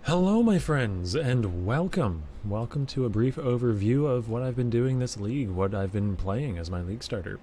Hello my friends, and welcome! Welcome to a brief overview of what I've been doing this league, what I've been playing as my league starter.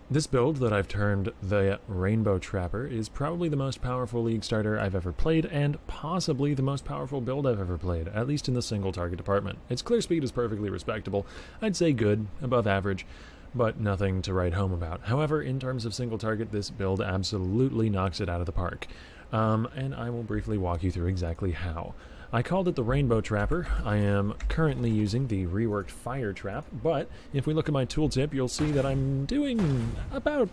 This build that I've termed the Rainbow Trapper is probably the most powerful league starter I've ever played, and possibly the most powerful build I've ever played, at least in the single target department. Its clear speed is perfectly respectable, I'd say good, above average, but nothing to write home about. However, in terms of single target, this build absolutely knocks it out of the park. And I will briefly walk you through exactly how. I called it the Rainbow Trapper. I am currently using the reworked Fire Trap, but if we look at my tooltip, you'll see that I'm doing about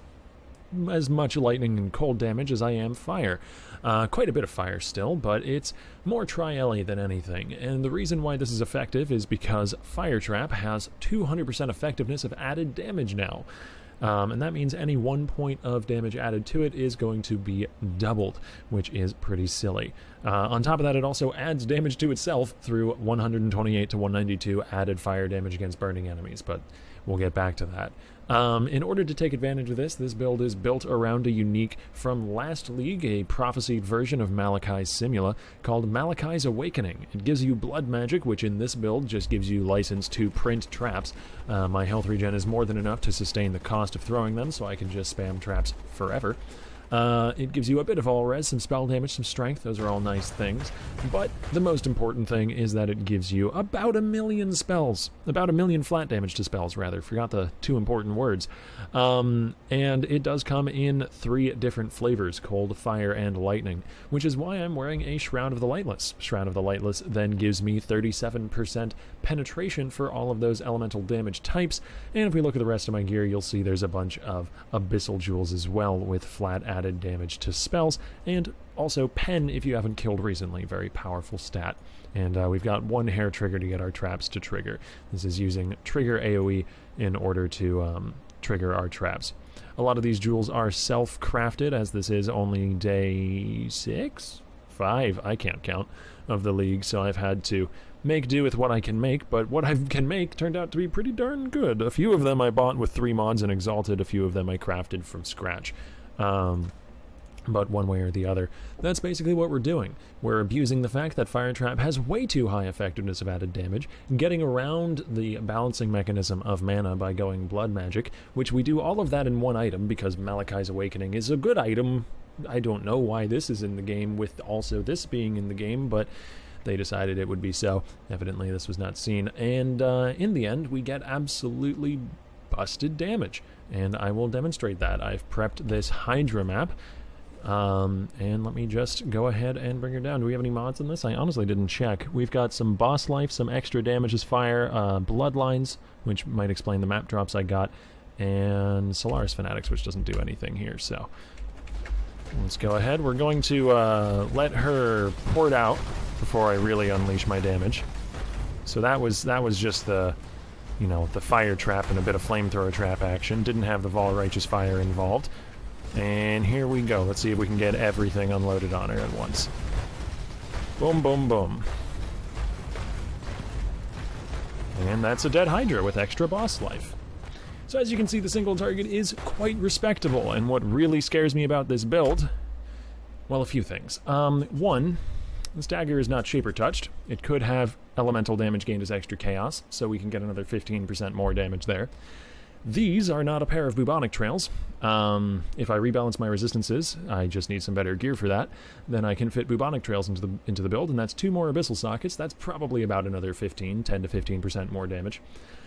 as much lightning and cold damage as I am fire. Quite a bit of fire still, but it's more tri-ele than anything, and the reason why this is effective is because Fire Trap has 200% effectiveness of added damage now. And that means any 1 point of damage added to it is going to be doubled, which is pretty silly. On top of that, it also adds damage to itself through 128 to 192 added fire damage against burning enemies, but we'll get back to that. In order to take advantage of this build is built around a unique from last league, a prophesied version of Malachi's Simula called Malachi's Awakening. It gives you blood magic, which in this build just gives you license to print traps. My health regen is more than enough to sustain the cost of throwing them, so I can just spam traps forever. It gives you a bit of all res, some spell damage, some strength. Those are all nice things. But the most important thing is that it gives you about 1 million spells. About 1 million flat damage to spells, rather. Forgot the two important words. And it does come in 3 different flavors, cold, fire, and lightning, which is why I'm wearing a Shroud of the Lightless. Shroud of the Lightless then gives me 37% penetration for all of those elemental damage types. And if we look at the rest of my gear, you'll see there's a bunch of Abyssal Jewels as well, with flat added damage to spells, and also pen if you haven't killed recently. Very powerful stat. And we've got 1 hair trigger to get our traps to trigger. This is using trigger AoE in order to trigger our traps. A lot of these jewels are self-crafted, as this is only day 6? 5, I can't count, of the league, so I've had to make do with what I can make, but what I can make turned out to be pretty darn good. A few of them I bought with 3 mods and exalted, a few of them I crafted from scratch. But one way or the other, that's basically what we're doing. We're abusing the fact that Fire Trap has way too high effectiveness of added damage, getting around the balancing mechanism of mana by going blood magic, which we do all of that in 1 item because Malachi's Awakening is a good item. I don't know why this is in the game with also this being in the game, but they decided it would be so. Evidently this was not seen, and in the end we get absolutely busted damage, and I will demonstrate that. I've prepped this Hydra map, and let me just go ahead and bring her down. Do we have any mods on this? I honestly didn't check. We've got some boss life, some extra damage as fire, bloodlines, which might explain the map drops I got, and Solaris Fanatics, which doesn't do anything here, so let's go ahead. We're going to let her port out before I really unleash my damage. So that was just the, you know, the fire trap and a bit of flamethrower trap action. Didn't have the Vol Righteous Fire involved. And here we go. Let's see if we can get everything unloaded on her at once. Boom, boom, boom. And that's a dead Hydra with extra boss life. So as you can see, the single target is quite respectable, and what really scares me about this build, well, a few things. 1, this dagger is not shaper touched. It could have elemental damage gained as extra chaos, so we can get another 15% more damage there. These are not a pair of bubonic trails. If I rebalance my resistances, I just need some better gear for that, then I can fit bubonic trails into the build, and that's 2 more abyssal sockets. That's probably about another 10 to 15% more damage.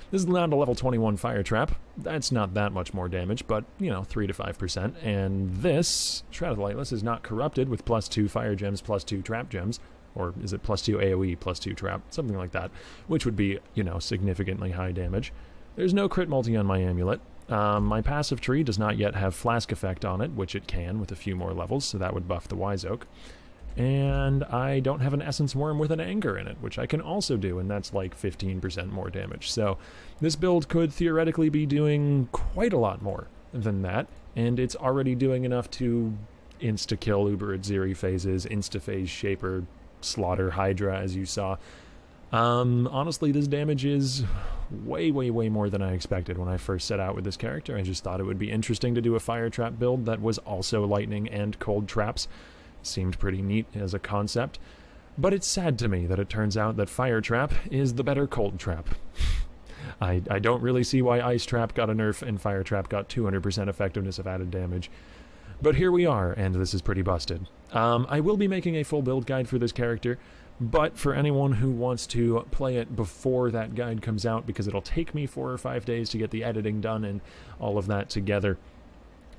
This is down to level 21 Fire Trap. That's not that much more damage, but, you know, 3 to 5%. And this, Shroud of the Lightless, is not corrupted with +2 fire gems, +2 trap gems, or is it +2 AoE, +2 trap, something like that, which would be, you know, significantly high damage. There's no crit multi on my amulet. My passive tree does not yet have flask effect on it, which it can with a few more levels, so that would buff the Wise Oak. And I don't have an Essence Worm with an Anger in it, which I can also do, and that's like 15% more damage. So this build could theoretically be doing quite a lot more than that, and it's already doing enough to insta-kill Uber Zeri phases, insta-phase Shaper, slaughter Hydra, as you saw. Honestly, this damage is way more than I expected when I first set out with this character. I just thought it would be interesting to do a fire trap build that was also lightning and cold traps. Seemed pretty neat as a concept. But it's sad to me that it turns out that Fire Trap is the better Cold Trap. I don't really see why Ice Trap got a nerf and Fire Trap got 200% effectiveness of added damage. But here we are, and this is pretty busted. I will be making a full build guide for this character, but for anyone who wants to play it before that guide comes out, because it'll take me 4 or 5 days to get the editing done and all of that together,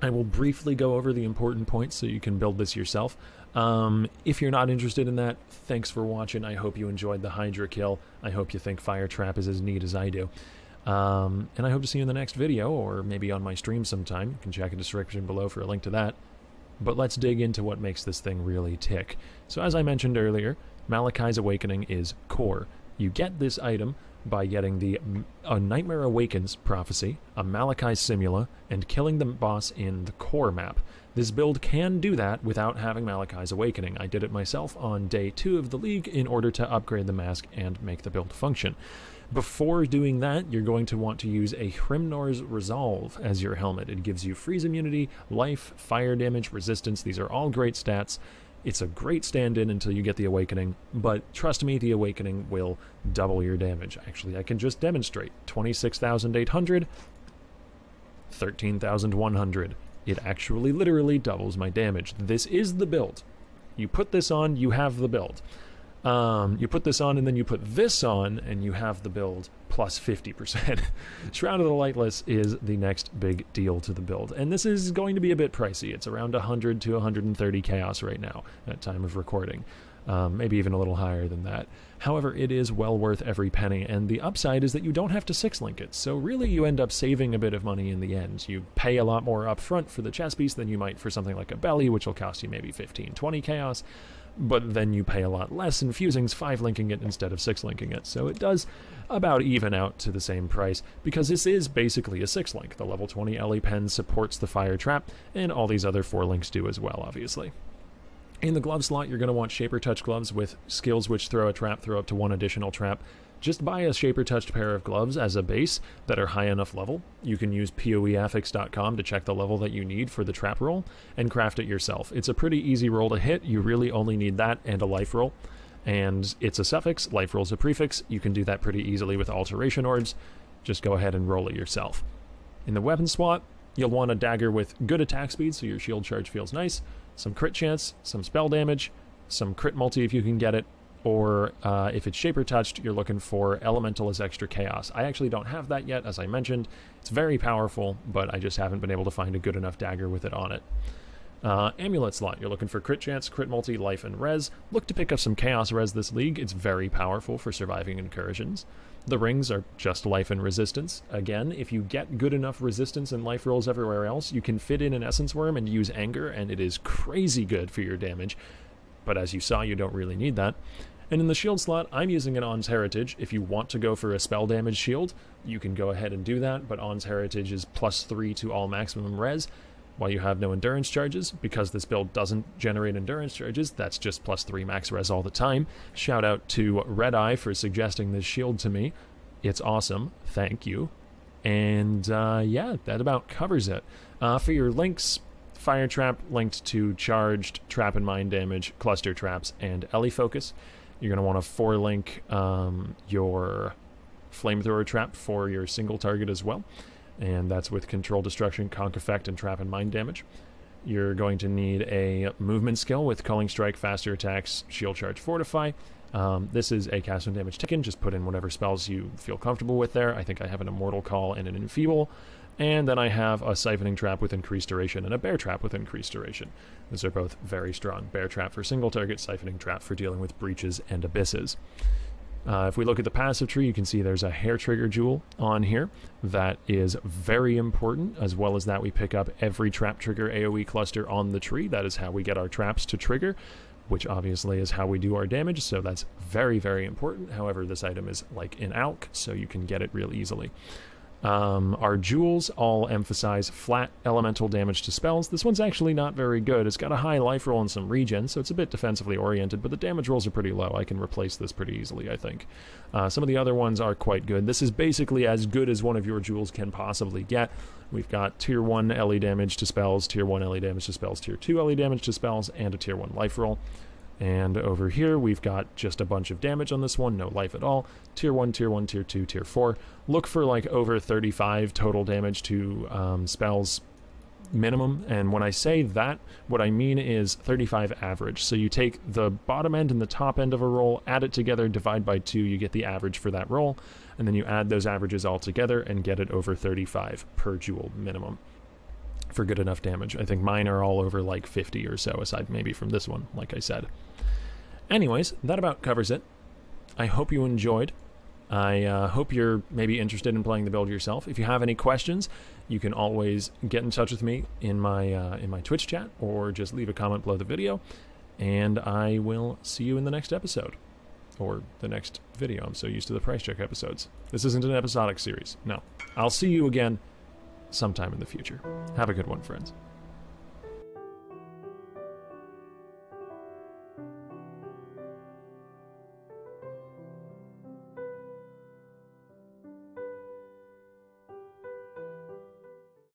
I will briefly go over the important points so you can build this yourself. If you're not interested in that, thanks for watching. I hope you enjoyed the Hydra kill. I hope you think Fire Trap is as neat as I do. And I hope to see you in the next video, or maybe on my stream sometime. You can check the description below for a link to that. But let's dig into what makes this thing really tick. So as I mentioned earlier, Malachi's Awakening is core. You get this item by getting the Nightmare Awakens prophecy, a Malachi's Simula, and killing the boss in the core map. This build can do that without having Malachi's Awakening. I did it myself on day 2 of the League in order to upgrade the mask and make the build function. Before doing that, you're going to want to use a Hrimnor's Resolve as your helmet. It gives you freeze immunity, life, fire damage, resistance. These are all great stats. It's a great stand-in until you get the Awakening, but trust me, the Awakening will double your damage. Actually, I can just demonstrate. 26,800, 13,100. It actually literally doubles my damage. This is the build. You put this on, you have the build. You put this on and then you put this on and you have the build plus 50%. Shroud of the Lightless is the next big deal to the build, and this is going to be a bit pricey. It's around 100 to 130 chaos right now at time of recording. Maybe even a little higher than that. However, it is well worth every penny, and the upside is that you don't have to 6-link it, so really you end up saving a bit of money in the end. You pay a lot more up front for the chest piece than you might for something like a belly, which will cost you maybe 15, 20 chaos, but then you pay a lot less in fusings 5-linking it instead of 6-linking it, so it does about even out to the same price, because this is basically a 6-link. The level 20 Ellie pen supports the Fire Trap, and all these other 4-links do as well, obviously. In the glove slot, you're going to want Shaper Touch gloves with skills which throw a trap, throw up to 1 additional trap. Just buy a Shaper Touched pair of gloves as a base that are high enough level. You can use poeaffix.com to check the level that you need for the trap roll and craft it yourself. It's a pretty easy roll to hit. You really only need that and a life roll. And it's a suffix, life roll's a prefix. You can do that pretty easily with alteration orbs. Just go ahead and roll it yourself. In the weapon slot, you'll want a dagger with good attack speed so your shield charge feels nice, some crit chance, some spell damage, some crit multi if you can get it, or if it's Shaper Touched, you're looking for Elemental as extra chaos. I actually don't have that yet, as I mentioned. It's very powerful, but I just haven't been able to find a good enough dagger with it on it. Amulet slot, you're looking for crit chance, crit multi, life, and res. Look to pick up some chaos res this league. It's very powerful for surviving incursions. The rings are just life and resistance. Again, if you get good enough resistance and life rolls everywhere else, you can fit in an Essence Worm and use Anger, and it is crazy good for your damage. But as you saw, you don't really need that. And in the shield slot, I'm using an On's Heritage. If you want to go for a spell damage shield, you can go ahead and do that, but On's Heritage is +3 to all maximum res, while you have no endurance charges. Because this build doesn't generate endurance charges, that's just +3 max res all the time. Shout out to Red Eye for suggesting this shield to me. It's awesome. Thank you. And yeah, that about covers it. For your links, Fire Trap linked to Charged, Trap and Mind Damage, Cluster Traps, and Ellie Focus. You're going to want to 4-link your Flamethrower Trap for your single target as well. And that's with Control Destruction, Conk Effect, and Trap and Mind Damage. You're going to need a movement skill with Culling Strike, Faster Attacks, Shield Charge, Fortify. This is a cast when damage taken. Just put in whatever spells you feel comfortable with there. I think I have an Immortal Call and an Enfeeble. And then I have a Siphoning Trap with increased duration and a Bear Trap with increased duration. Those are both very strong. Bear Trap for single target, Siphoning Trap for dealing with breaches and abysses. If we look at the passive tree, you can see there's a hair trigger jewel on here that is very important. As well as that, we pick up every trap trigger AoE cluster on the tree. That is how we get our traps to trigger, which obviously is how we do our damage, so that's very, very important. However, this item is like in ALK, so you can get it real easily. Our jewels all emphasize flat elemental damage to spells. This one's actually not very good. It's got a high life roll and some regen, so it's a bit defensively oriented, but the damage rolls are pretty low. I can replace this pretty easily, I think. Some of the other ones are quite good. This is basically as good as one of your jewels can possibly get. We've got tier 1 LE damage to spells, tier 1 LE damage to spells, tier 2 LE damage to spells, and a tier 1 life roll. And over here, we've got just a bunch of damage on this one, no life at all. Tier 1, Tier 1, Tier 2, Tier 4. Look for like over 35 total damage to spells minimum, and when I say that, what I mean is 35 average. So you take the bottom end and the top end of a roll, add it together, divide by 2, you get the average for that roll, and then you add those averages all together and get it over 35 per jewel minimum for good enough damage. I think mine are all over like 50 or so, aside maybe from this one, like I said. Anyways, that about covers it. I hope you enjoyed. I hope you're maybe interested in playing the build yourself. If you have any questions, you can always get in touch with me in my Twitch chat, or just leave a comment below the video, and I will see you in the next episode. Or the next video. I'm so used to the price check episodes. This isn't an episodic series. No. I'll see you again sometime in the future. Have a good one, friends.